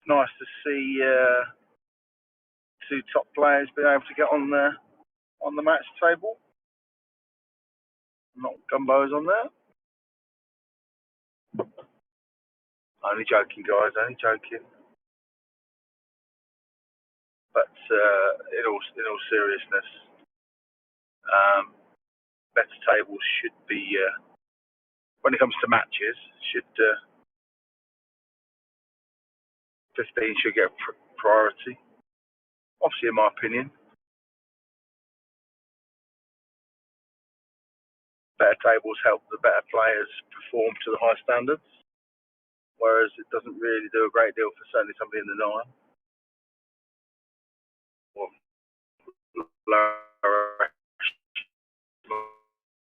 Nice to see two top players being able to get on the match table. Not Gumbo's on there. Only joking, guys. Only joking. But in all seriousness, better tables should be, when it comes to matches, 15 should get priority. Obviously, in my opinion, better tables help the better players perform to the high standards, whereas it doesn't really do a great deal for certainly somebody in the 9 or lower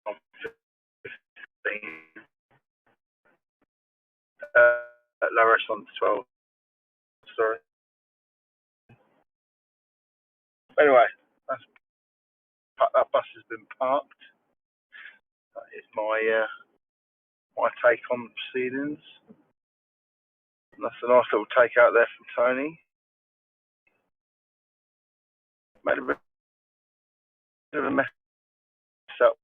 on 15, lower on 12. Sorry. Anyway, that bus has been parked. That is my take on proceedings. And that's a nice little take out there from Tony. Made a bit of a mess up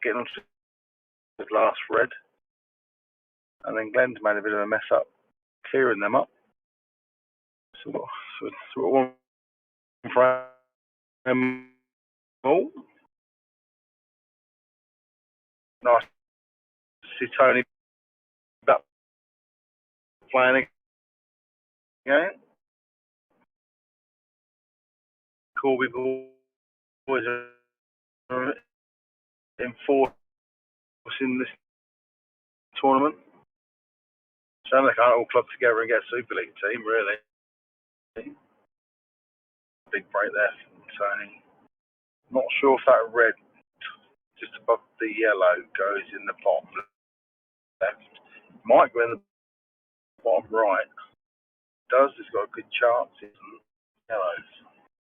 getting onto the last red, and then Glenn's made a bit of a mess up clearing them up. So one for all. Nice to see Tony back playing again. Corby boys are enforcing this tournament. So they can't all club together and get a Super League team, really. Big break there from Tony. Not sure if that red just above the yellow goes in the bottom left. Might go in the bottom right. It does. It's got a good chance in yellows.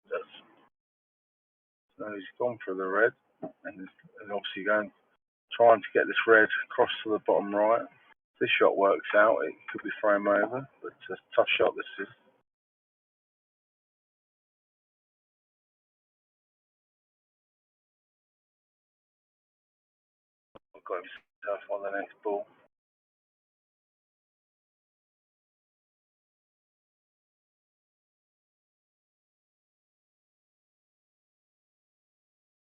It does. So he's gone for the red, and obviously trying to get this red across to the bottom right. If this shot works out, it could be frame over, but it's a tough shot this is. Got himself on the next ball.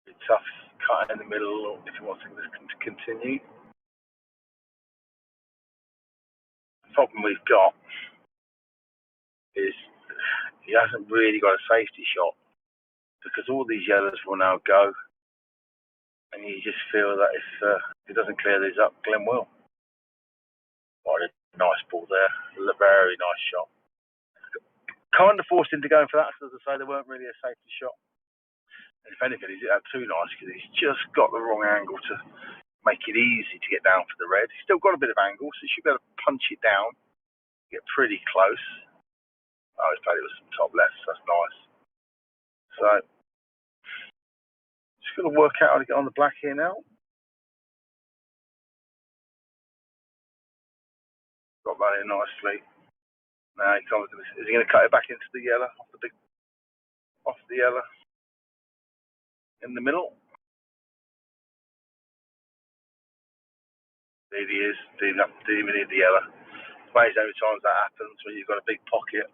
It's tough cut in the middle if he wants this to continue. The problem we've got is he hasn't really got a safety shot because all these yellows will now go, and you just feel that if he doesn't clear these up, Glenn will. What a nice ball there. A very nice shot. Kind of forced him to go in for that, because as I say, there weren't really a safety shot. And if anything, he's had too nice because he's just got the wrong angle to make it easy to get down for the red. He's still got a bit of angle, so he should be able to punch it down, get pretty close. Oh, he's played it with some top left, so that's nice. So, just got to work out how to get on the black here now. Got that in nicely. Now he comes. Is he going to cut it back into the yellow, off the yellow, in the middle? Indeed he is. Didn't even need the yellow. It's amazing how many times that happens when you've got a big pocket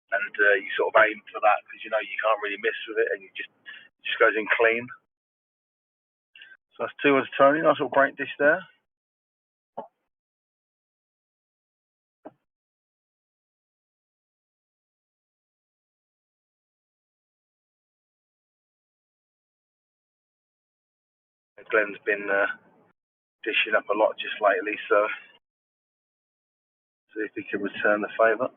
and you sort of aim for that because you know you can't really miss with it, and it just goes in clean. So that's 2-1 to Tony. Nice little break dish there. Glenn's been dishing up a lot just lately, so see if he can return the favour.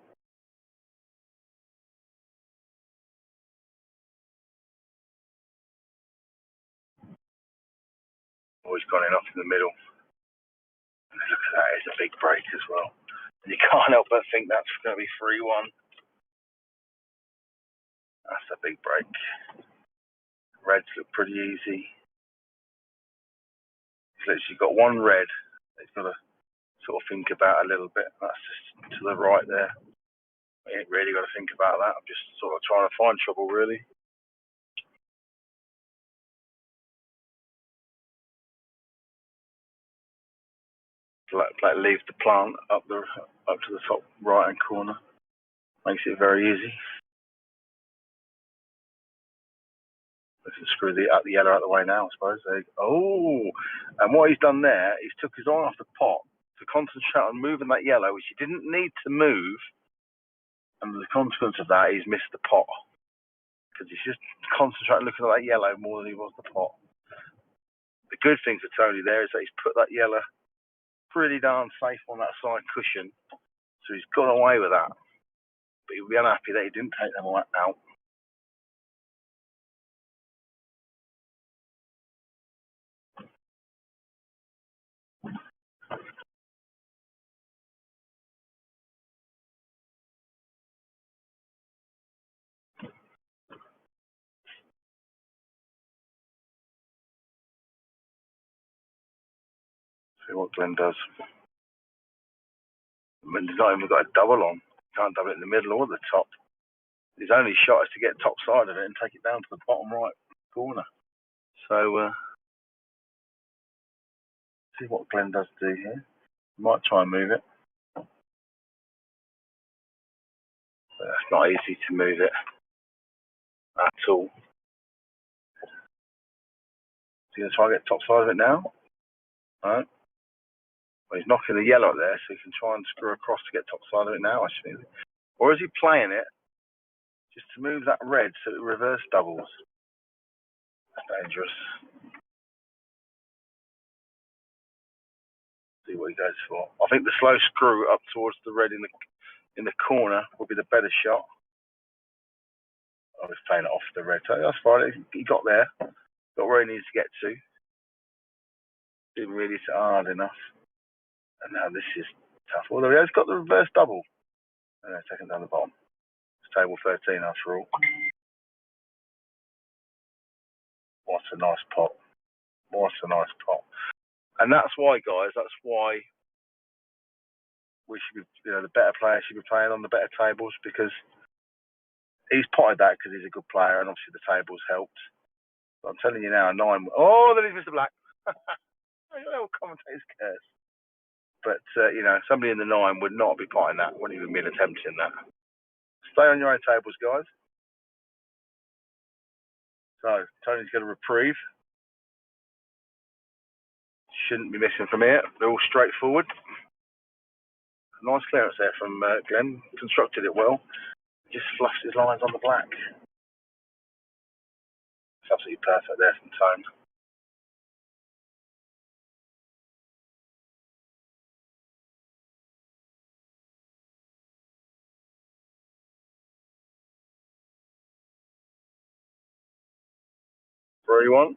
Oh, he's gone in off in the middle. And look at that, it's a big break as well. And you can't help but think that's going to be 3-1. That's a big break. Reds look pretty easy. He's literally got one red. He's got to sort of think about a little bit. That's just to the right there. I ain't really got to think about that. I'm just sort of trying to find trouble, really. Like leave the plant up to the top right hand corner. Makes it very easy. Let's screw the yellow out of the way now, I suppose. Oh, and what he's done there, he's took his eye off the pot to concentrate on moving that yellow, which he didn't need to move. And the consequence of that, he's missed the pot because he's just concentrating looking at that yellow more than he was the pot. The good thing for Tony there is that he's put that yellow pretty darn safe on that side cushion, so he's got away with that. But he'll be unhappy that he didn't take them out. See what Glenn does. I mean, he's not even got a double on. Can't double it in the middle or the top. His only shot is to get top side of it and take it down to the bottom right corner. So, see what Glenn does do here. Might try and move it. But that's not easy to move it at all. Is he going to try and get top side of it now? No. Well, he's knocking the yellow up there, so he can try and screw across to get top side of it now, actually. Or is he playing it just to move that red so it reverse doubles? That's dangerous. See what he goes for. I think the slow screw up towards the red in the corner would be the better shot. I was playing it off the red, so that's fine. He got there, got where he needs to get to. Didn't really hit hard enough. And now this is tough. Although he has got the reverse double. Second down the bottom. It's table 13 after all. What a nice pot. What a nice pot. And that's why, guys, that's why we should be, the better players should be playing on the better tables, because he's potted that because he's a good player and obviously the tables helped. But I'm telling you now, 9. Oh, there is Mr. Black. Little commentator's curse. But, somebody in the 9 would not be potting that, wouldn't even be attempting that. Stay on your own tables, guys. So, Tony's got a reprieve. Shouldn't be missing from here. They're all straightforward. Nice clearance there from Glenn. Constructed it well. Just flushed his lines on the black. It's absolutely perfect there from Tone. Where you want?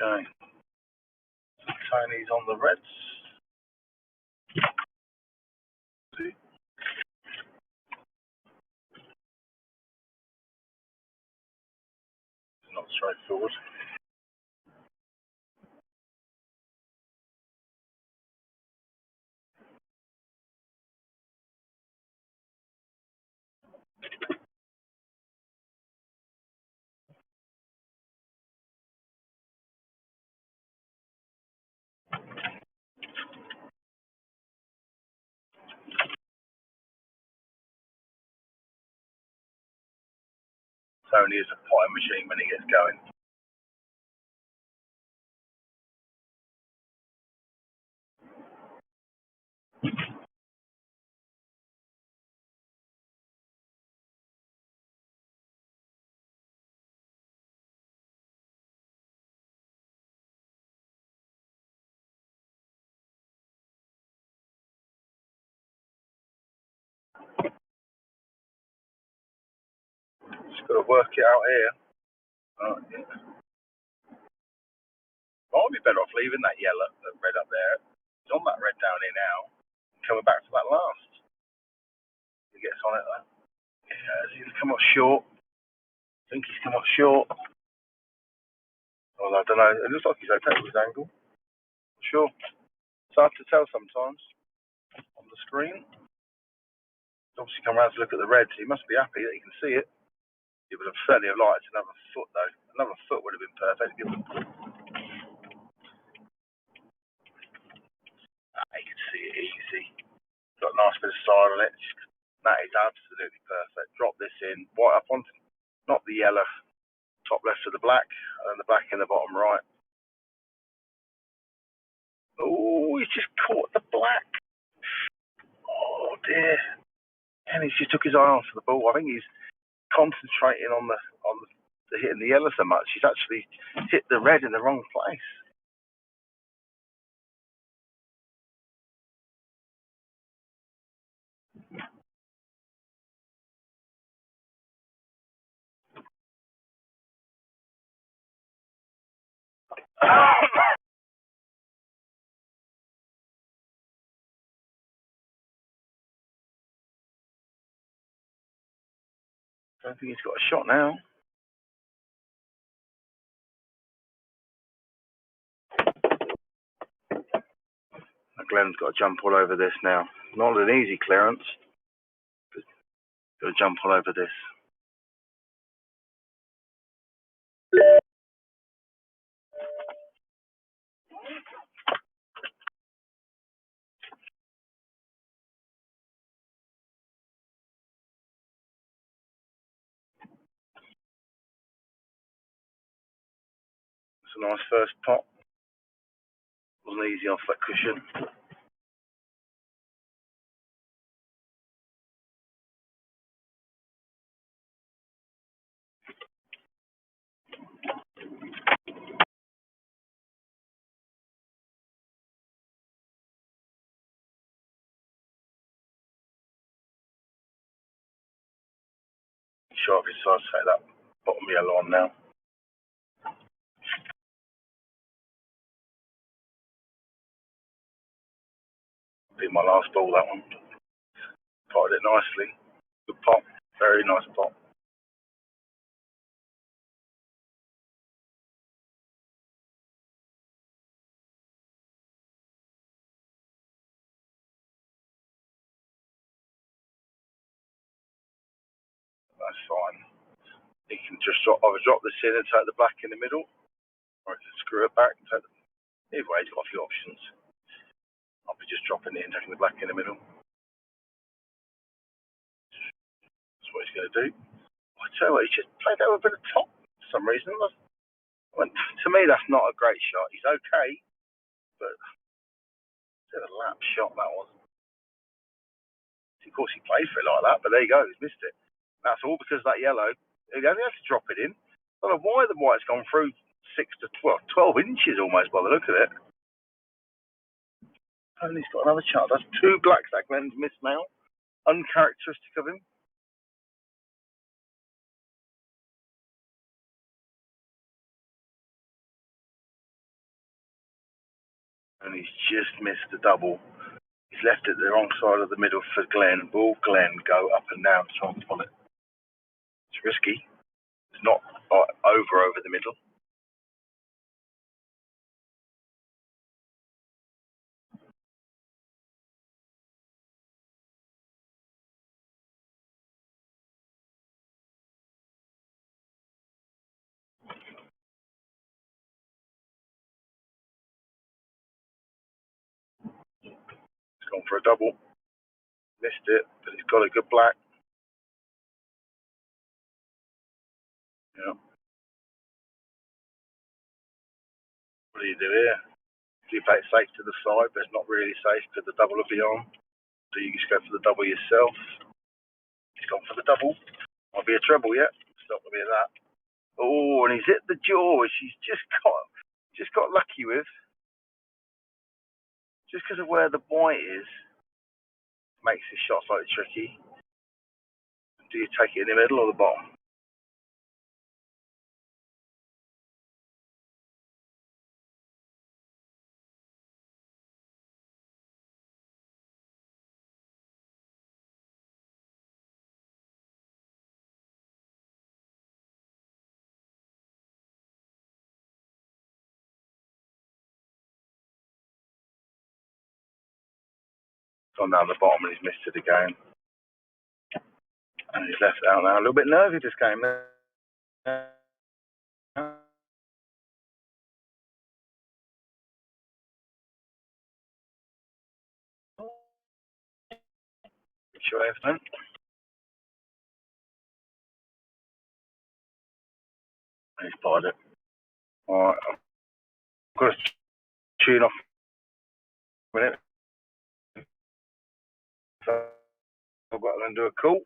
Okay. Tony's on the reds. See? It's not straightforward. Tony is a potting machine when he gets going. Just got to work it out here. Oh, yeah. Might be better off leaving that yellow, that red up there. He's on that red down here now. Coming back to that last. He gets on it though. Yeah, he's come up short. I think he's come up short. Well, I don't know. It looks like he's okay with his angle. Sure. It's hard to tell sometimes on the screen. He's obviously come around to look at the red, so he must be happy that he can see it. He would have certainly have liked another foot though. Another foot would have been perfect. You can see it easy. Got a nice bit of side on it. That is absolutely perfect. Drop this in, white up onto, not the yellow, top left of the black, and the black in the bottom right. Oh, he's just caught the black. Oh dear. And he's just took his eye off the ball. I think he's concentrating on the hitting the yellow so much. He's actually hit the red in the wrong place. I don't think he's got a shot now. Glenn's got to jump all over this now. Not an easy clearance. Got to jump all over this. It's a nice first pot. Wasn't easy off that cushion. Sure, if he decides to take that bottom yellow on now. Be my last ball, that one. Potted it nicely. Good pot. Very nice pot. That's fine. You can just either drop this in and take the black in the middle, or you can screw it back and take the... Either way, he's got a few options. I'll be just dropping it and taking the black in the middle. That's what he's going to do. I tell you what, he just played over a bit of top for some reason. To me, that's not a great shot. He's okay, but it's a lap shot, that was. Of course, he played for it like that, but there you go, he's missed it. That's all because of that yellow. He only had to drop it in. I don't know why the white's gone through 12 inches almost by the look of it. And he's got another chance. That's two blacks that Glenn's missed now. Uncharacteristic of him. And he's just missed the double. He's left it the wrong side of the middle for Glenn. Will Glenn go up and down to try and pull it? It's risky. It's not over the middle. He's gone for a double. Missed it, but he's got a good black. What do you do here? Do you play it safe to the side, but it's not really safe because the double will be on? So you just go for the double yourself. He's gone for the double. Might be a treble yet. It's not going to be that. Oh, and he's hit the jaw, which he's just got lucky with. Just because of where the white is, makes his shot slightly tricky. Do you take it in the middle or the bottom? Gone down the bottom and he's missed it again. And he's left out now. A little bit nervy this game. Sure, everything. He's pied it. Alright, I've got to tune off a minute. So I've got to do a call.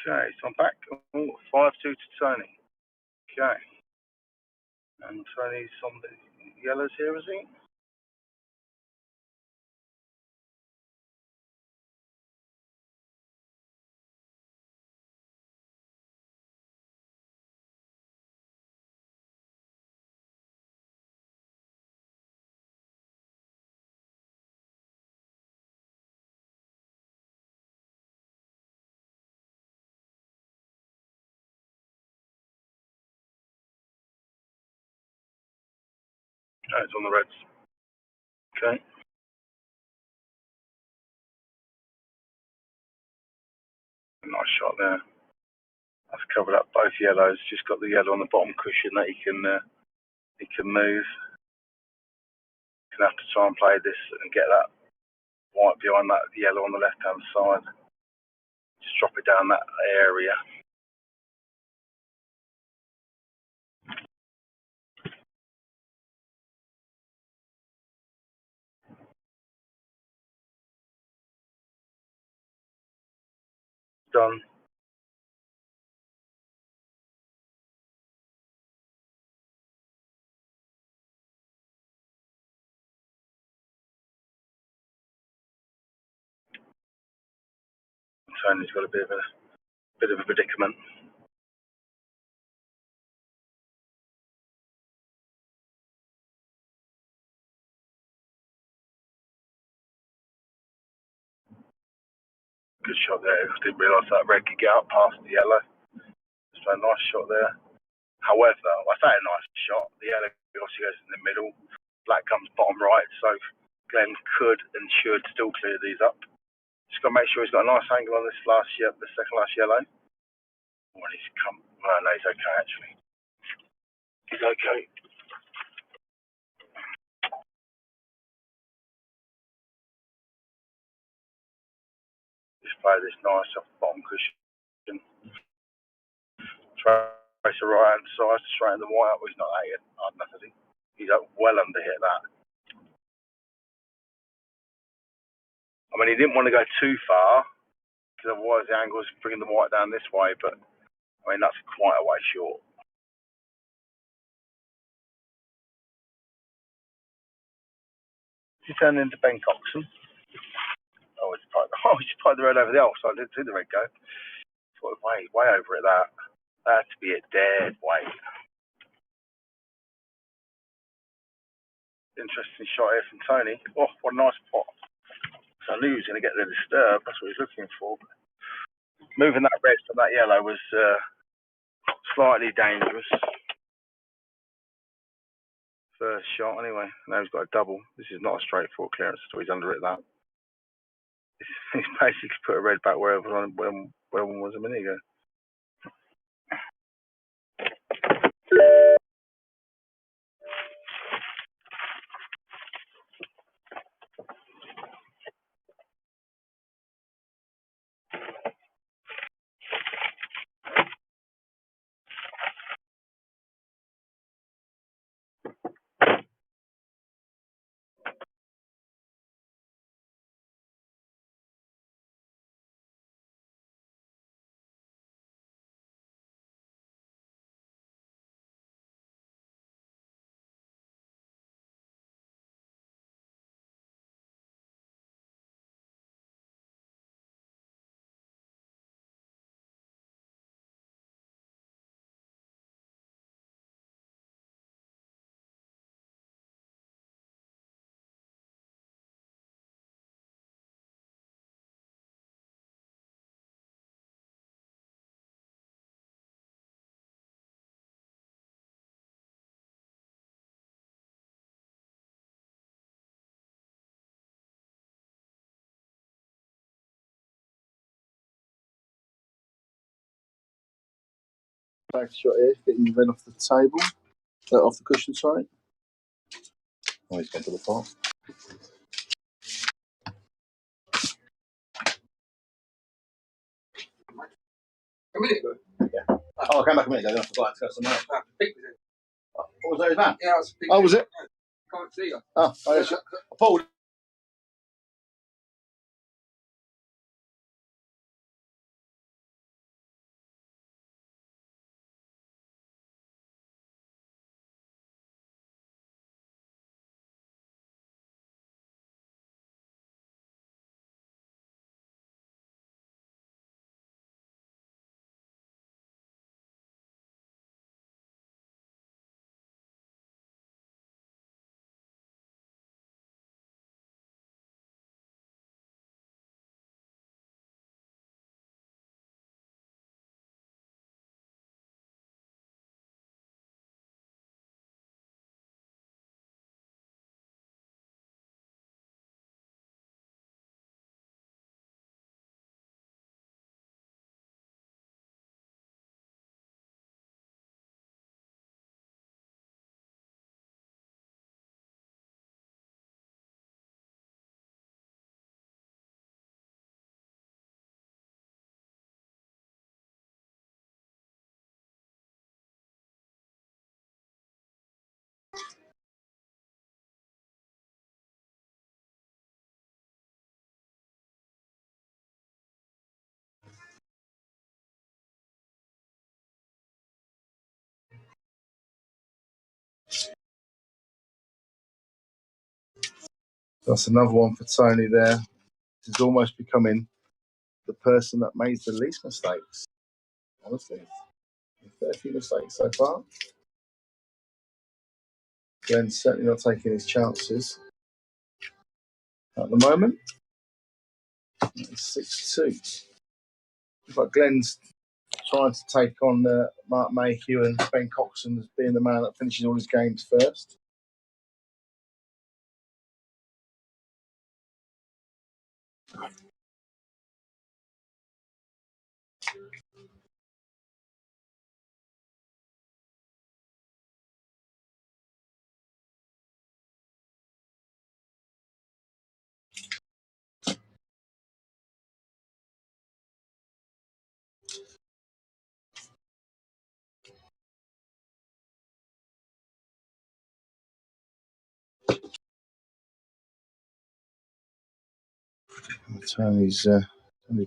Okay, so I'm back. 5-2 to Tony. Okay. And Tony's on the yellows here, is he? No, it's on the reds. Okay. Nice shot there. That's covered up both yellows. Just got the yellow on the bottom cushion that he can move. Gonna have to try and play this and get that white behind that yellow on the left hand side. Just drop it down that area. Done. Tony's got a bit of a predicament. Good shot there. Didn't realise that red could get up past the yellow. So a nice shot there. However, I say a nice shot. The yellow obviously goes in the middle. Black comes bottom right. So Glenn could and should still clear these up. Just got to make sure he's got a nice angle on this the second last yellow. Well, he's come. Well, no, he's okay actually. He's okay. Just play this nice off the bottom cushion. Trace the right hand side, straighten the white up. Well, he's not that yet. Hard enough, is he? He's well under hit that. I mean, he didn't want to go too far because otherwise the angle's bringing the white down this way. But I mean, that's quite a way short. He turned into Ben Coxon. Oh, he's played the red over the outside. I didn't see the red go. Sort of way over it. That had to be a dead weight. Interesting shot here from Tony. Oh, what a nice pot. So I knew he was going to get the disturb. That's what he's looking for. Moving that red from that yellow was slightly dangerous. First shot, anyway. Now he's got a double. This is not a straightforward clearance, so he's under it that. He's basically put a red back where one was a minute ago. Back shot here, getting the red off the table, off the cushion, sorry. Oh, he's gone to the pot. A minute ago? Yeah. Oh, I came back a minute ago, then I forgot to go somewhere else. What was that, his van? Yeah, I was Oh, was it? Can't see you. Oh, I pulled That's another one for Tony there. This is almost becoming the person that made the least mistakes. Honestly, a fair few mistakes so far. Glenn's certainly not taking his chances at the moment. It's 6-2. But Glenn's trying to take on Mark Mayhew and Ben Coxon as being the man that finishes all his games first. Tony's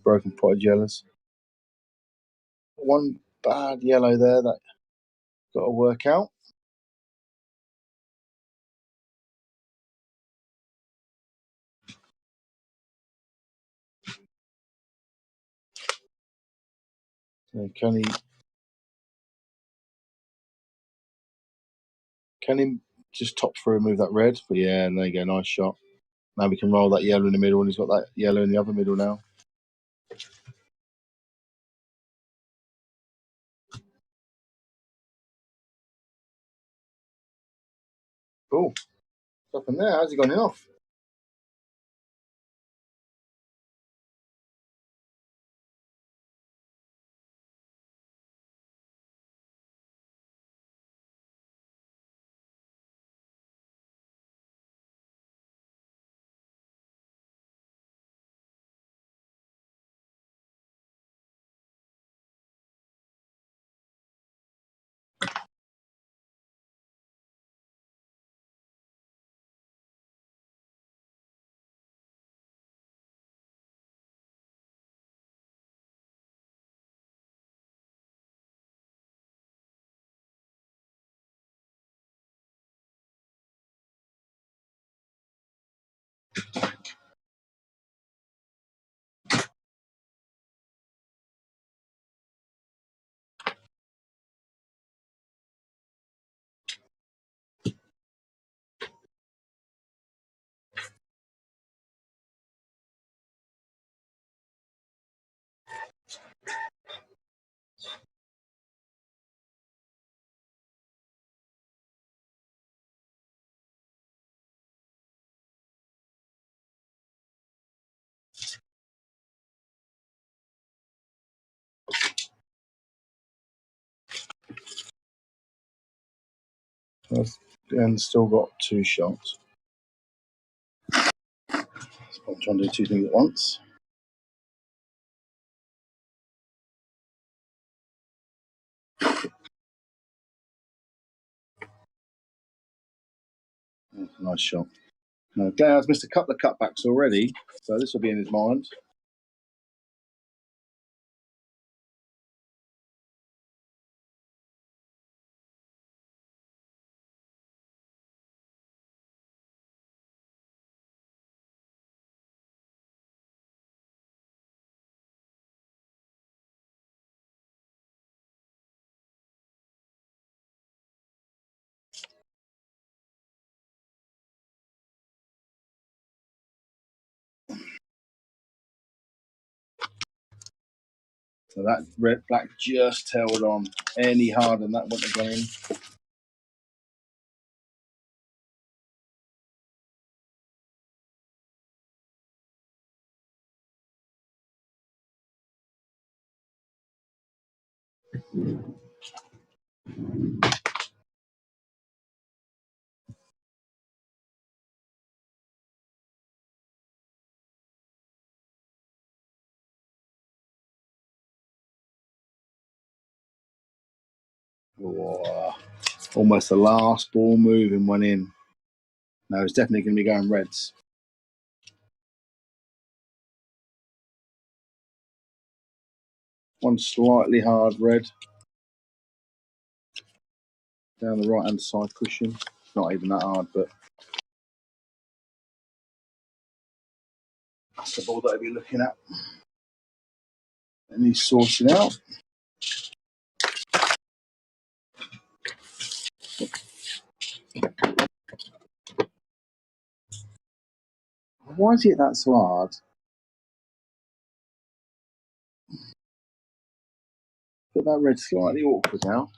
broken potted yellows. One bad yellow there that got to work out. So can he just top through and move that red? But yeah, and there you go, nice shot. Now we can roll that yellow in the middle, and he's got that yellow in the other middle now. Oh, what's happened there? How's he gone in off? And still got two shots. I'm trying to do two things at once. Nice shot. Glenn missed a couple of cutbacks already, so this will be in his mind. So that red black just held on. Any harder than that wouldn't have gone in. Oh, almost the last ball moving went in. No, it's definitely going to be going reds. One slightly hard red down the right hand side cushion. Not even that hard, but That's the ball that I'll be looking at. And he's sorting out. Why is it that so hard? But that red's slightly awkward now.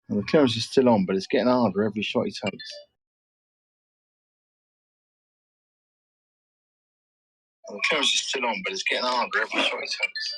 And the clearance is still on, but it's getting harder every shot he takes. And the clearance is still on, but it's getting harder every shot he takes.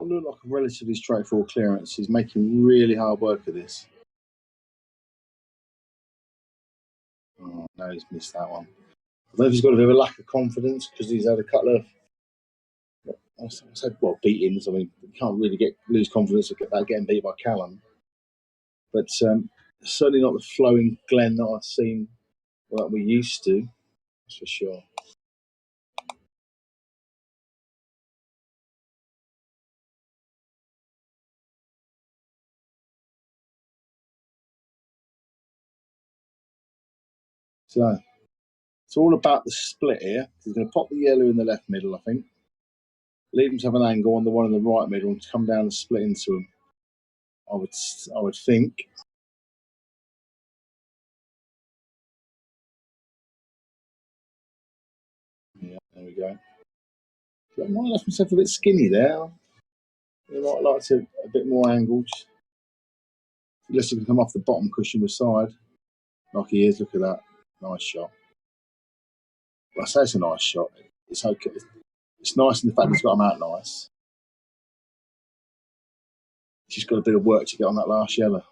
It looked like a relatively straightforward clearance. He's making really hard work of this. Oh, no, he's missed that one. I don't know if he's got a bit of a lack of confidence because he's had a couple of, I said, well, beatings. I mean, you can't really lose confidence about getting beat by Callum. But certainly not the flowing Glenn that I've seen like we used to, that's for sure. So it's all about the split here. He's going to pop the yellow in the left middle, I think. Leave him to have an angle on the one in the right middle and come down and split into him. I would think. Yeah, there we go. So I might have left himself a bit skinny there. He might like to a bit more angled. Unless he can come off the bottom cushion with side. Like he is, look at that. Nice shot. Well, I say it's a nice shot. It's okay. It's nice in the fact he's got him out nice. He's just got a bit of work to get on that last yellow.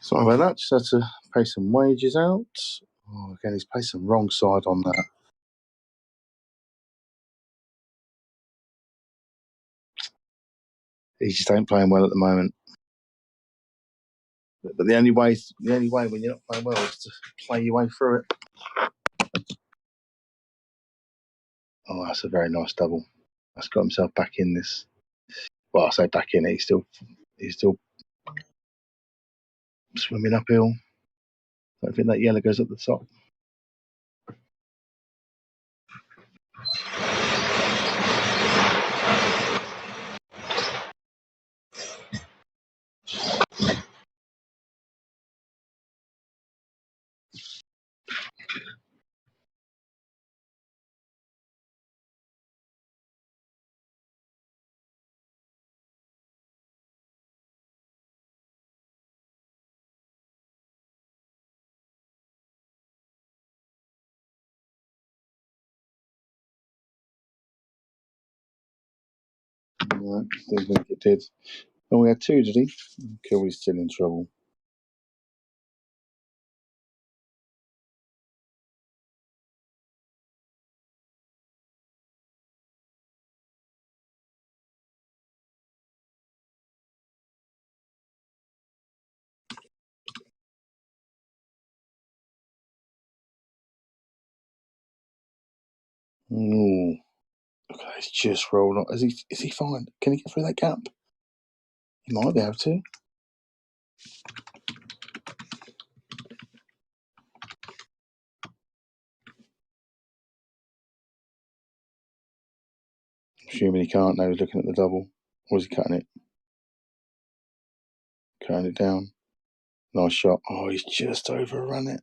Sorry about that, just had to pay some wages out. Oh, again, he's placed some wrong side on that. He just ain't playing well at the moment. But the only way when you're not playing well is to play your way through it. Oh, that's a very nice double. That's got himself back in this. Well, I say back in it. He's still swimming uphill. I don't think that yellow goes up the top. Right, didn't think it did. Oh, we had two, did he? Kilby's still in trouble. Ooh. Okay, it's just rolled on. Is he fine? Can he get through that gap? He might be able to. Assuming he can't now, he's looking at the double. Or is he cutting it? Cutting it down. Nice shot. Oh, he's just overrun it.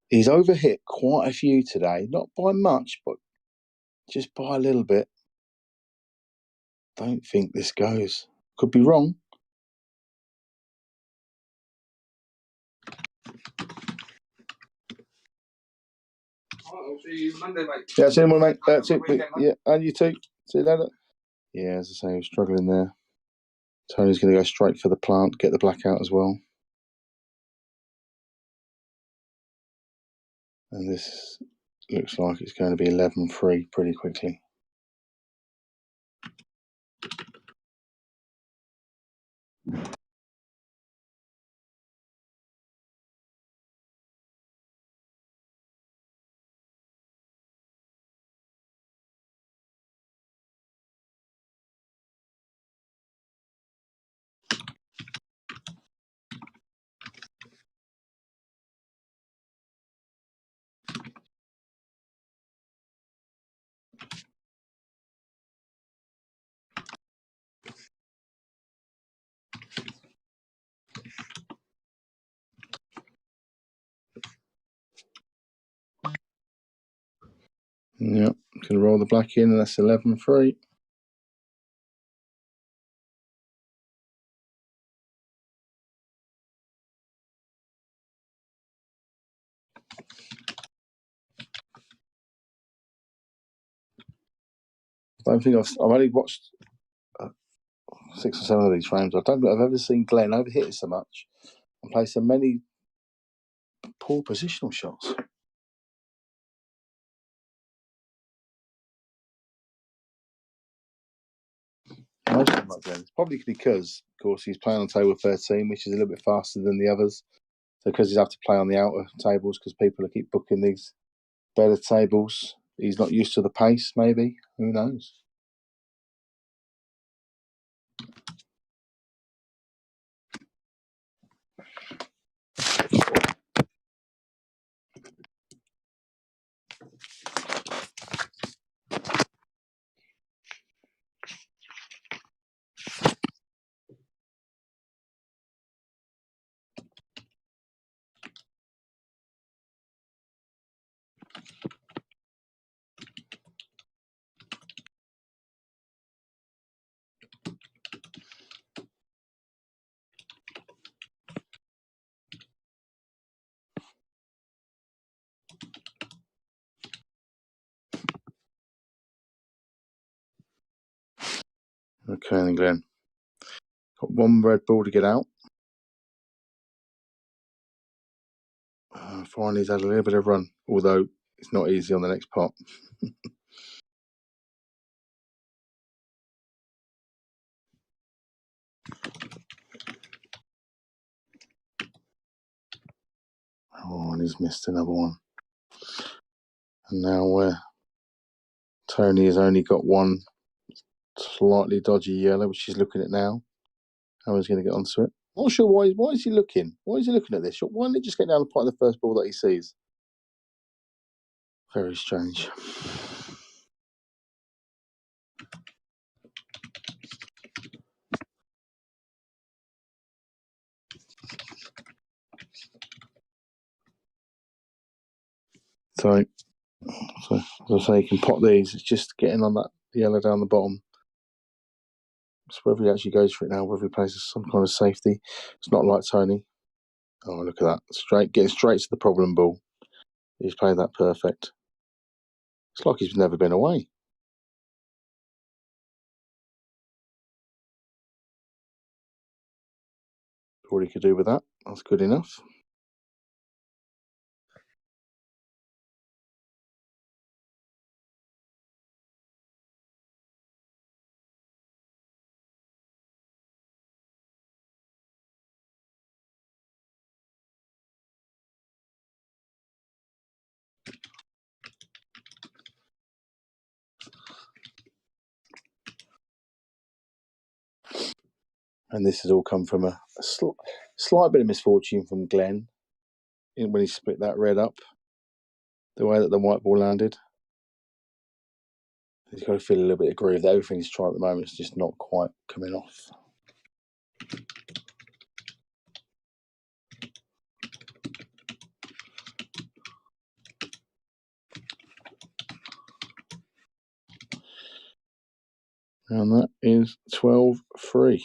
He's overhit quite a few today. Not by much, but just by a little bit. Don't think this goes. Could be wrong. I'll see you Monday, mate. Yeah, see you Monday, mate. That's it. Yeah, and you too. See you later. Yeah, as I say, he was struggling there. Tony's going to go straight for the plant, get the black out as well. And this looks like it's going to be 11-3 pretty quickly. Yep, going to roll the black in, and that's 11-3. I don't think I've only watched 6 or 7 of these frames. I don't think I've ever seen Glenn overhit it so much and play so many poor positional shots. Most of them like Glenn. It's probably because, of course, he's playing on table 13, which is a little bit faster than the others. So because he's have to play on the outer tables because people keep booking these better tables, he's not used to the pace, maybe. Who knows? Okay, then, Glenn. Got one red ball to get out. find he's had a little bit of run, although it's not easy on the next pot. Oh, and he's missed another one. And now Tony has only got one slightly dodgy yellow, which he's looking at now. How he's going to get onto it. I'm not sure why. Why is he looking? Why is he looking at this? Why didn't he just get down the pot of the first ball that he sees? Very strange. So as I say, you can pot these. It's just getting on that yellow down the bottom. So whether he actually goes for it now, whether he plays some kind of safety. It's not like Tony. Oh, look at that. Getting straight to the problem ball. He's played that perfect. It's like he's never been away. All he could do with that. That's good enough. And this has all come from a slight bit of misfortune from Glenn when he split that red up. The way that the white ball landed. He's got to feel a little bit of groove. Everything he's trying at the moment is just not quite coming off. And that is 12-3.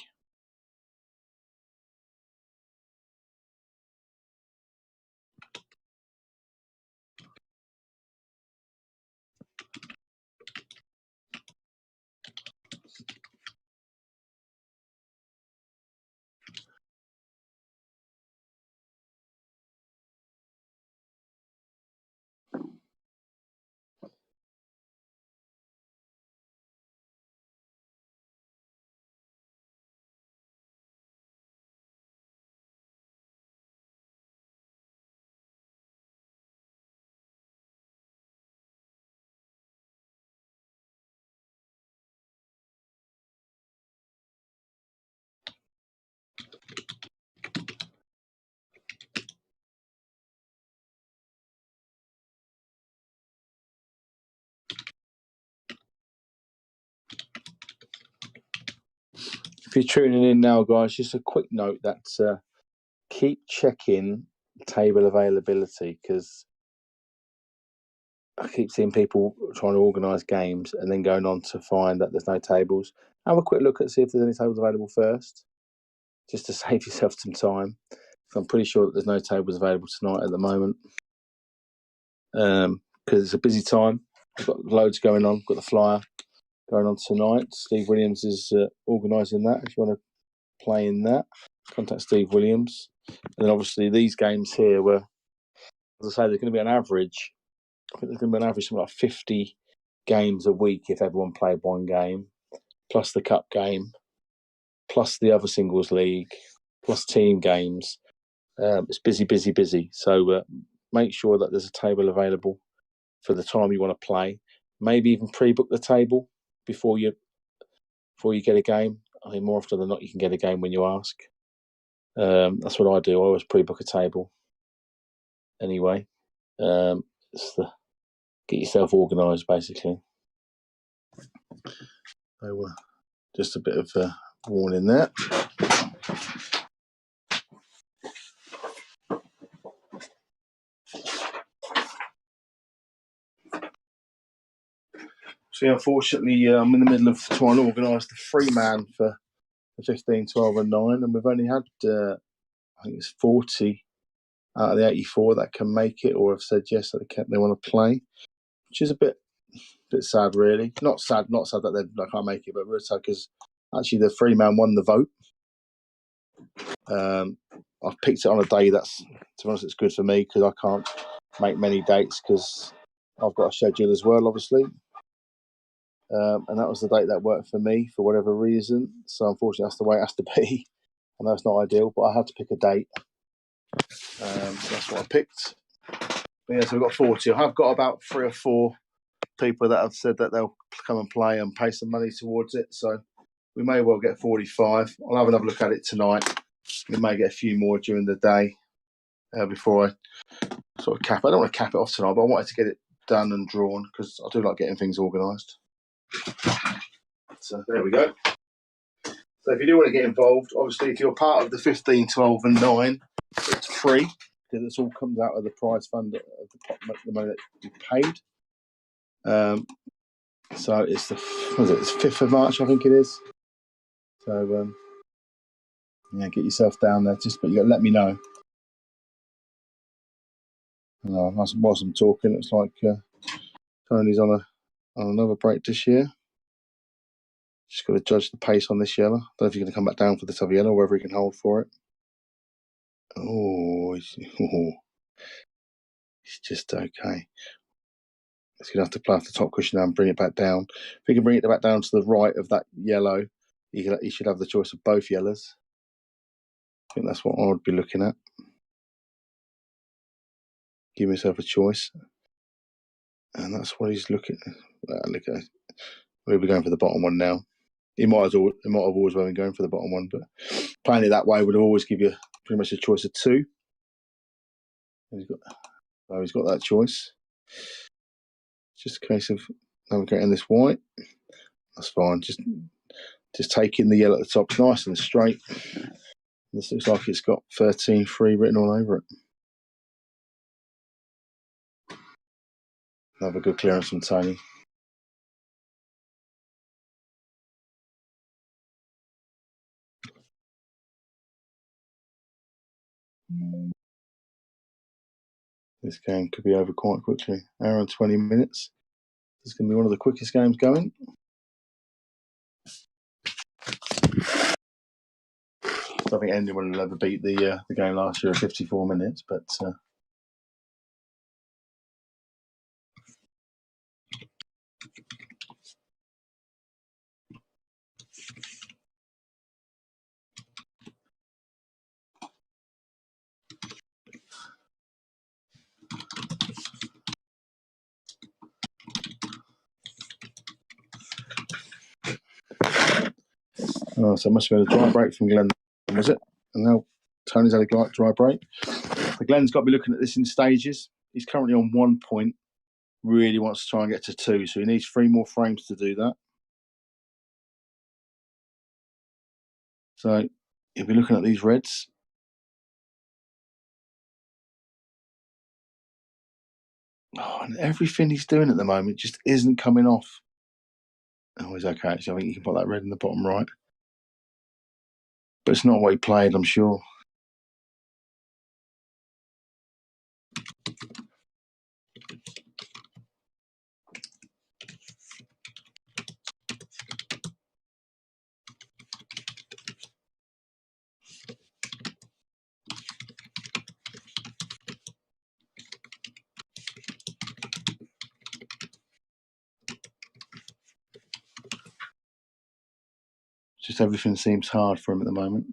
If you're tuning in now, guys, just a quick note that keep checking table availability, because I keep seeing people trying to organise games and then going on to find that there's no tables. Have a quick look at see if there's any tables available first, just to save yourself some time. So I'm pretty sure that there's no tables available tonight at the moment, because it's a busy time. I've got loads going on. Got the flyer going on tonight. Steve Williams is organising that. If you want to play in that, contact Steve Williams. And then obviously these games here were, as I say, there's going to be an average. I think there's going to be an average something like 50 games a week if everyone played one game, plus the cup game, plus the other singles league, plus team games. It's busy, busy, busy. So make sure that there's a table available for the time you want to play. Maybe even pre-book the table before you get a game. I mean, more often than not, you can get a game when you ask. That's what I do. I always pre-book a table. Anyway, it's get yourself organised, basically. So just a bit of warning there. So unfortunately, I'm in the middle of trying to organise the free man for the 15, 12 and 9, and we've only had, I think it's 40 out of the 84 that can make it or have said yes that they want to play, which is a bit sad, really. Not sad that they can't make it, but really sad because actually the free man won the vote. I've picked it on a day that's, to be honest, it's good for me because I can't make many dates because I've got a schedule as well, obviously. And that was the date that worked for me for whatever reason. So unfortunately, that's the way it has to be. I know it's not ideal, but I had to pick a date. So that's what I picked. But yeah, so we've got 40. I have got about 3 or 4 people that have said that they'll come and play and pay some money towards it. So we may well get 45. I'll have another look at it tonight. We may get a few more during the day before I sort of cap. I don't want to cap it off tonight, but I wanted to get it done and drawn because I do like getting things organised. So there we go. So if you do want to get involved, obviously if you're part of the 15, 12 and 9, it's free because it all comes out of the prize fund of the money that you paid. So it's it's 5th of March, I think it is. So yeah, get yourself down there. But you got to let me know. Whilst I'm talking, it's like Tony's on another break this year. Just got to judge the pace on this yellow. Don't know if he's going to come back down for this other yellow, or whether he can hold for it. He's just okay. He's going to have to play off the top cushion now and bring it back down. If he can bring it back down to the right of that yellow, he should have the choice of both yellows. I think that's what I would be looking at. Give himself a choice. And that's what he's looking at. Look at it. We'll be going for the bottom one now. He might have always been going for the bottom one, but playing it that way would always give you pretty much a choice of 2. He's got that choice. It's just a case of navigating this white. That's fine. Just taking the yellow at the top. It's nice and straight. This looks like it's got 13-3 written all over it. Another good clearance from Tony. This game could be over quite quickly. Hour and 20 minutes. This is going to be one of the quickest games going. I don't think anyone will ever beat the game last year of 54 minutes, but so it must have been a dry break from Glenn, was it? And now Tony's had a dry break. So Glenn's got to be looking at this in stages. He's currently on 1 point. Really wants to try and get to 2, so he needs 3 more frames to do that. So he'll be looking at these reds. And everything he's doing at the moment just isn't coming off. Oh, he's okay. So I think you can put that red in the bottom right. But it's not what he played, I'm sure. Just everything seems hard for him at the moment.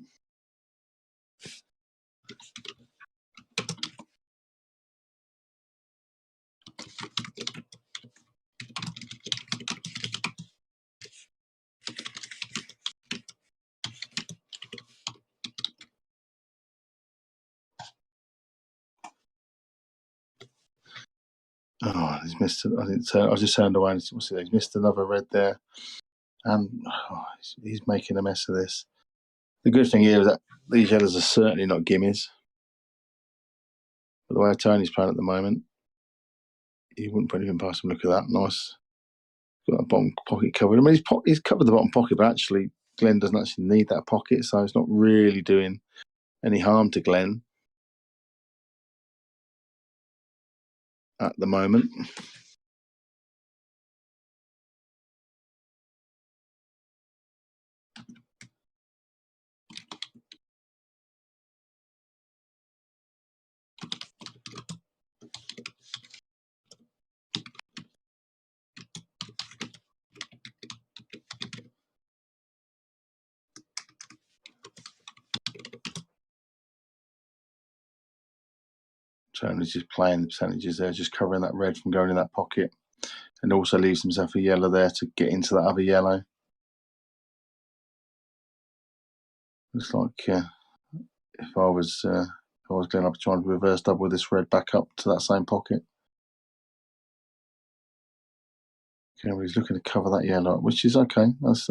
Oh, he's missed it. I just turned away and he's missed another red there. And he's making a mess of this. The good thing here is that these yellows are certainly not gimmies. But the way Tony's playing at the moment, he wouldn't put anything past him. Look at that. Nice. Got that bottom pocket covered. I mean, he's covered the bottom pocket, but actually Glenn doesn't actually need that pocket, so it's not really doing any harm to Glenn at the moment. Tony's just playing the percentages there, just covering that red from going in that pocket, and also leaves himself a yellow there to get into that other yellow. Looks like if I was Glenn, I'd be trying to reverse double this red back up to that same pocket. Okay, well, he's looking to cover that yellow up, which is okay. That's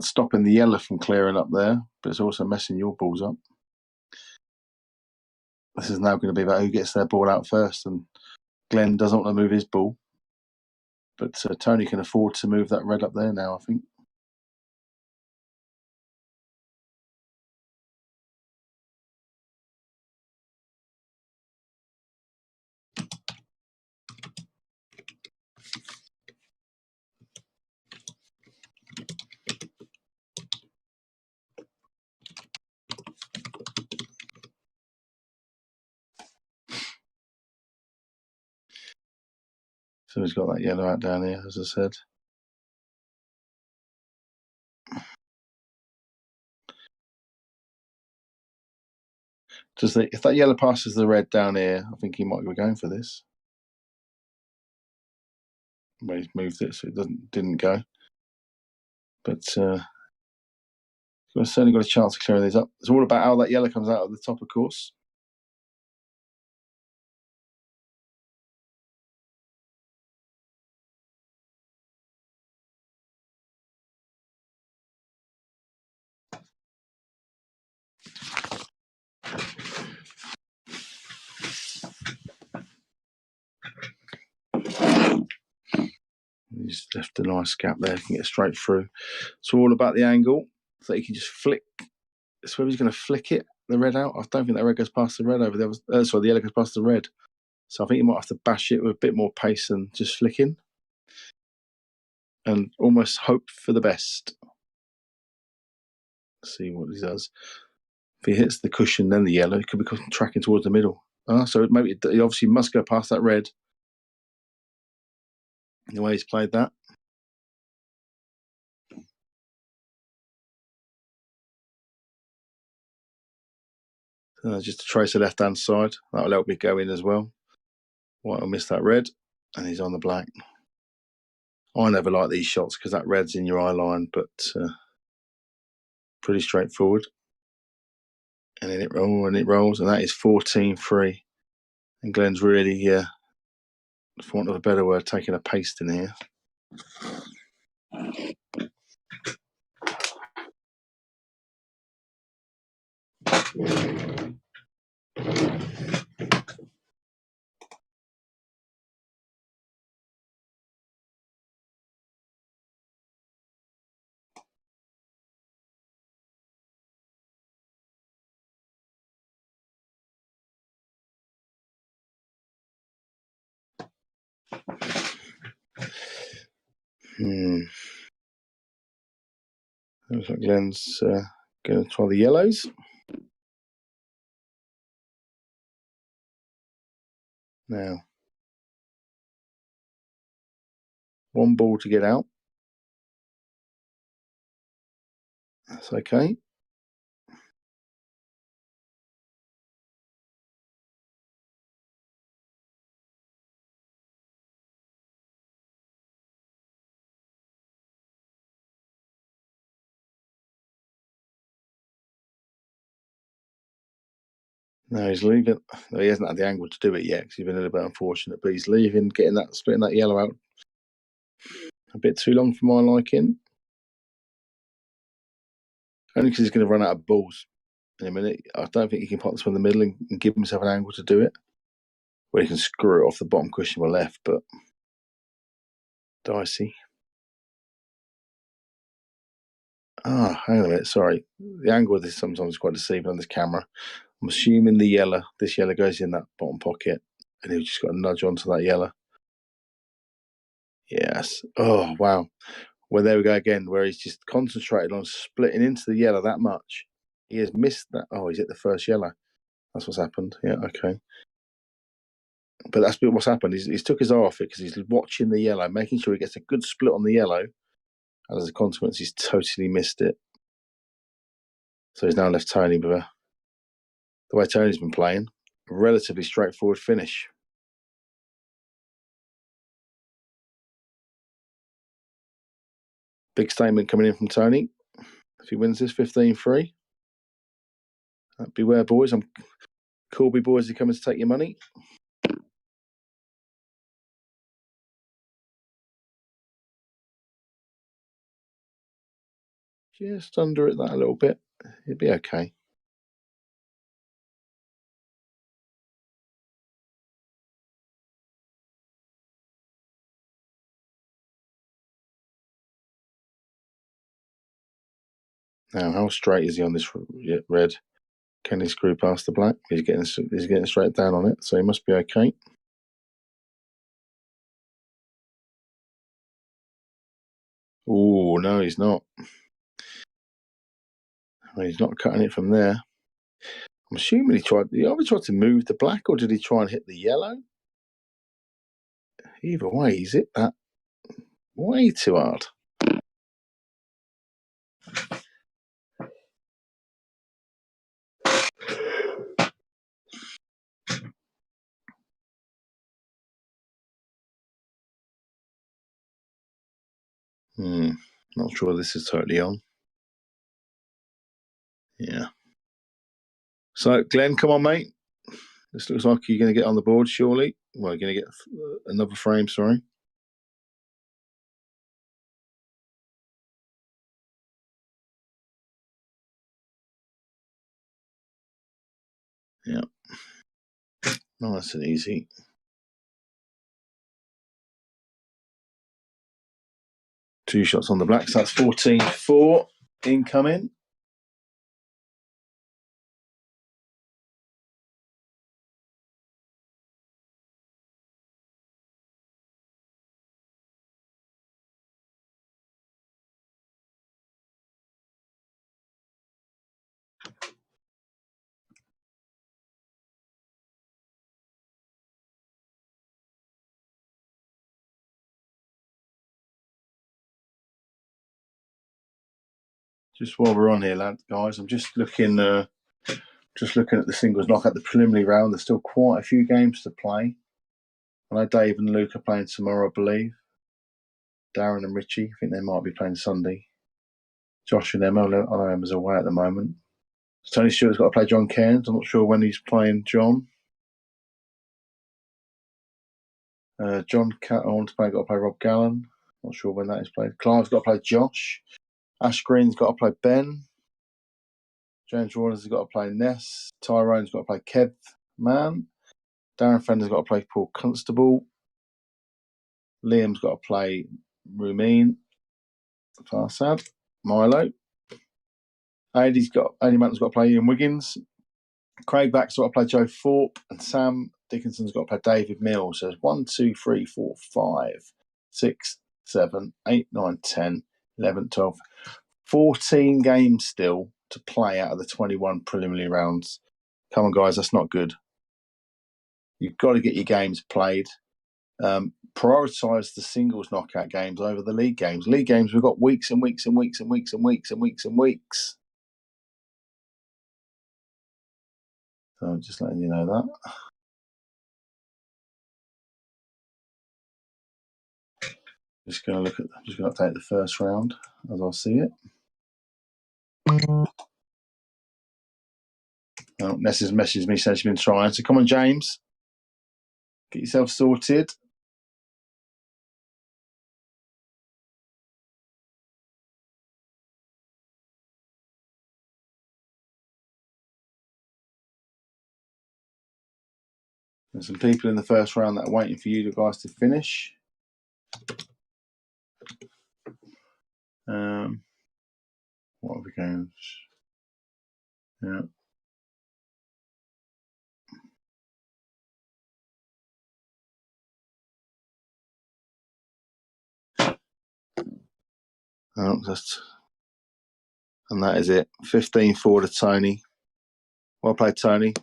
stopping the yellow from clearing up there, but it's also messing your balls up. This is now going to be about who gets their ball out first, and Glenn doesn't want to move his ball, but Tony can afford to move that red up there now, I think. So he's got that yellow out down here, as I said. If that yellow passes the red down here, I think he might be going for this. Well, he's moved it, so it didn't go. But he's certainly got a chance of clearing these up. It's all about how that yellow comes out of the top, of course. He's left a nice gap there, he can get straight through. It's all about the angle, so he can just flick. It's where he's going to flick it, the red out. I don't think that red goes past the red over there. The yellow goes past the red. So I think he might have to bash it with a bit more pace than just flicking. And almost hope for the best. Let's see what he does. If he hits the cushion, then the yellow, he could be tracking towards the middle. So maybe he obviously must go past that red. The way he's played that. Just to trace the left-hand side. That'll help me go in as well. White will miss that red, and he's on the black. I never like these shots because that red's in your eye line, but pretty straightforward. And then it rolls, and that is 14-3. And Glenn's really, for want of a better word, taking a paste in here. Looks like Glenn's going to try the yellows. Now, one ball to get out. That's okay. No, he's leaving. No, he hasn't had the angle to do it yet because he's been a little bit unfortunate, but he's leaving, splitting that yellow out a bit too long for my liking. Only because he's going to run out of balls in a minute. I don't think he can pop this one in the middle and give himself an angle to do it. Where he can screw it off the bottom cushion on the left, but dicey. Hang on a minute, sorry. The angle of this sometimes is quite deceiving on this camera. I'm assuming this yellow goes in that bottom pocket, and he's just got to nudge onto that yellow. Yes. Oh, wow. Well, there we go again, where he's just concentrated on splitting into the yellow that much. He has missed that. Oh, he's hit the first yellow. That's what's happened. Yeah, okay. But that's what's happened. He's took his eye off it because he's watching the yellow, making sure he gets a good split on the yellow. And as a consequence, he's totally missed it. So he's now left Tony with the way Tony's been playing. a relatively straightforward finish. Big statement coming in from Tony. If he wins this, 15-3. Beware, boys. Corby boys are coming to take your money. Just under it that a little bit. It'd be okay. Now, how straight is he on this red? Can he screw past the black? He's getting straight down on it, so he must be okay. Oh, no, he's not. He's not cutting it from there. I'm assuming he either tried to move the black or did he try and hit the yellow? Either way, he's hit that way too hard. Not sure this is totally on. Yeah. So, Glenn, come on, mate. This looks like you're going to get on the board, surely. Well, you're going to get another frame, sorry. Yeah. Nice and easy. Two shots on the black, so that's 14-4 incoming. Just while we're on here, guys, I'm just looking at the singles knockout, the preliminary round. There's still quite a few games to play. I know Dave and Luke are playing tomorrow, I believe. Darren and Richie, I think they might be playing Sunday. Josh and Emma, I know Emma's away at the moment. Tony Stewart's got to play John Cairns. I'm not sure when he's playing John. John Catton's got to play Rob Gallen. Not sure when that is played. Clive's got to play Josh. Ash Green's got to play Ben. James Warner's got to play Ness. Tyrone's got to play Kev Mann. Darren Fender's got to play Paul Constable. Liam's got to play Rumin. Farsad. Milo. Andy Manton's got to play Ian Wiggins. Craig Back's got to play Joe Thorpe. And Sam Dickinson's got to play David Mills. So there's 1, 2, 3, 4, 5, 6, 7, 8, 9, 10, 11, 12, 14 games still to play out of the 21 preliminary rounds. Come on, guys, that's not good. You've got to get your games played. Prioritise the singles knockout games over the league games. League games, we've got weeks and weeks and weeks and weeks and weeks and weeks and weeks. So I'm just letting you know that. Just going to update the first round as I see it. Oh, Ness has messaged me saying she's been trying. So come on, James. Get yourself sorted. There's some people in the first round that are waiting for you guys to finish. What are we going? Yeah. Oh, and that is it. 15-4 to Tony. Well played, Tony.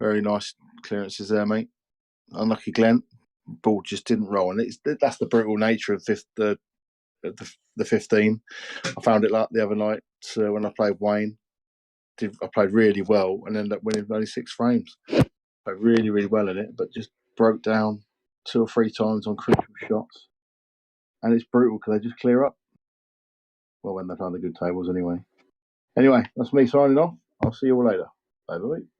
Very nice clearances there, mate. Unlucky, Glenn. Ball just didn't roll, and that's the brutal nature of the 15. I found it like the other night when I played Wayne. I played really well and ended up winning only 6 frames. Played really, really well in it, but just broke down 2 or 3 times on crucial shots. And it's brutal because they just clear up. Well, when they find the good tables anyway. Anyway, that's me signing off. I'll see you all later. Bye bye.